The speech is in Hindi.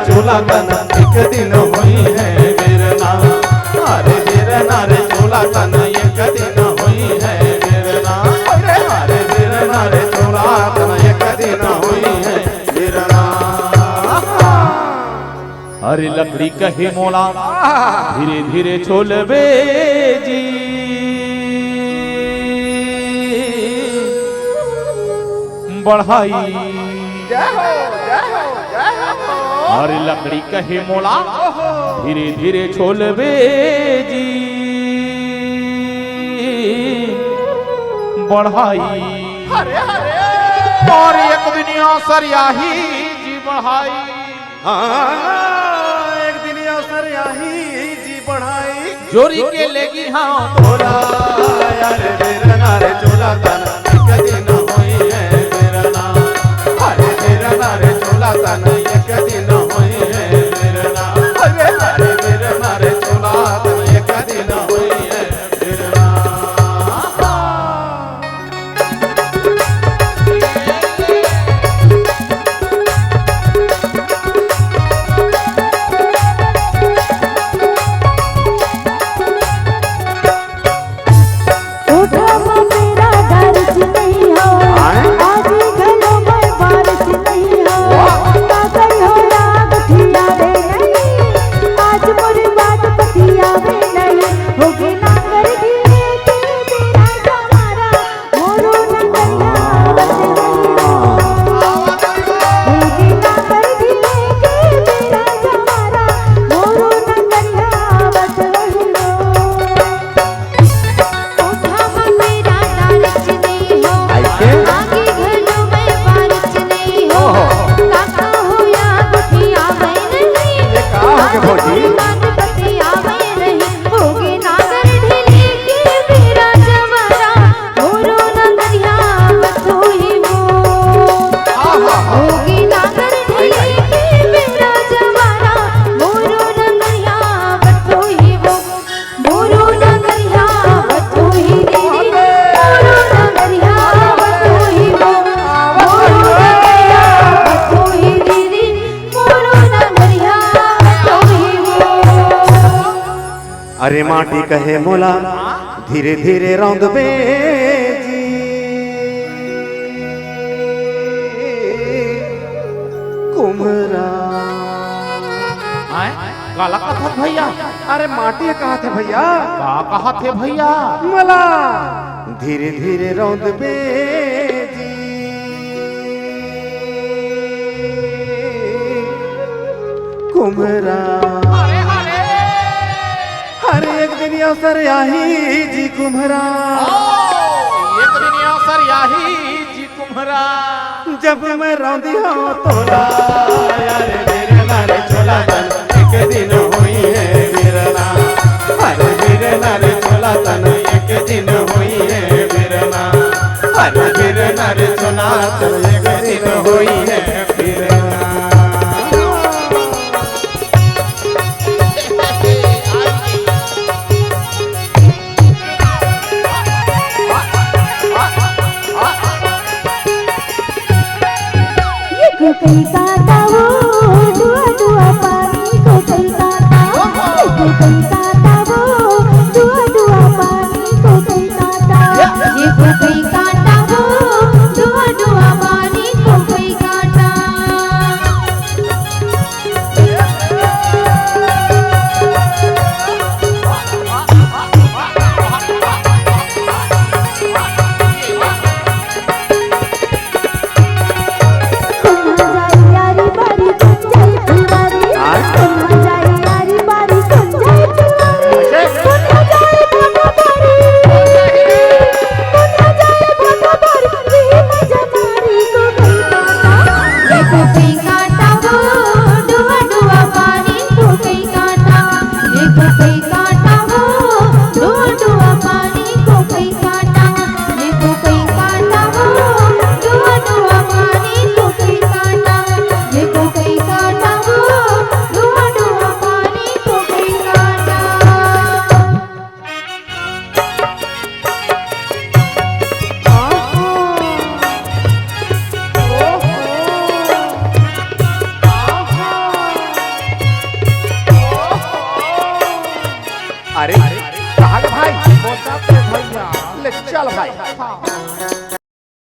चोला तन एक दिन होई है बिरना। अरे बिरना रे चोला तन एक दिन होई है बिरना। अरे बिरना रे चोला तन एक दिन होई है बिरना। अरे लकड़ी कहे मोला धीरे धीरे छोलबे जी। बढ़ाई और लकड़ी कहे मोला धीरे धीरे छोलबे जी। बढ़ाई और एक दुनिया सरियाही जी बढ़ाई। एक दिन अवसर यही जी बढ़ाई। जोरी के लेगी हाँ तोला। अरे बिरना रे चोला तन एक दिन होई है बिरना। अरे बिरना रे चोला तन एक दिन होई है बिरना। अरे बिरना रे चोला तन एक दिन होई है बिरना। अरे माटी कहे मोला धीरे धीरे रौंदबे जी। कुम्हरा काला कहा भैया। अरे माटी कहा थे भैया। कहा थे भैया मला धीरे धीरे रौंदबे जी। कुम्हरा अरे एक दिन अवसर यही जी कुम्हरा। एक दिन अवसर यही जी कुम्हरा। जब मैं रौंदी हूँ तोला। अरे बिरना रे चोला तन एक दिन होई है बिरना। अरे बिरना रे चोला तन एक दिन होई है बिरना। अरे बिरना रे चोला तन एक दिन होई है बिरना। कोई काटा वो दुआ दुआ पानी को कोई काटा। कोई काटा वो दुआ दुआ पानी को कोई काटा। ये कोई काटा वो दुआ दुआ पानी को कोई काटा। अरे कहाँ गए भाई? बोलता पे भैया ले चल भाई।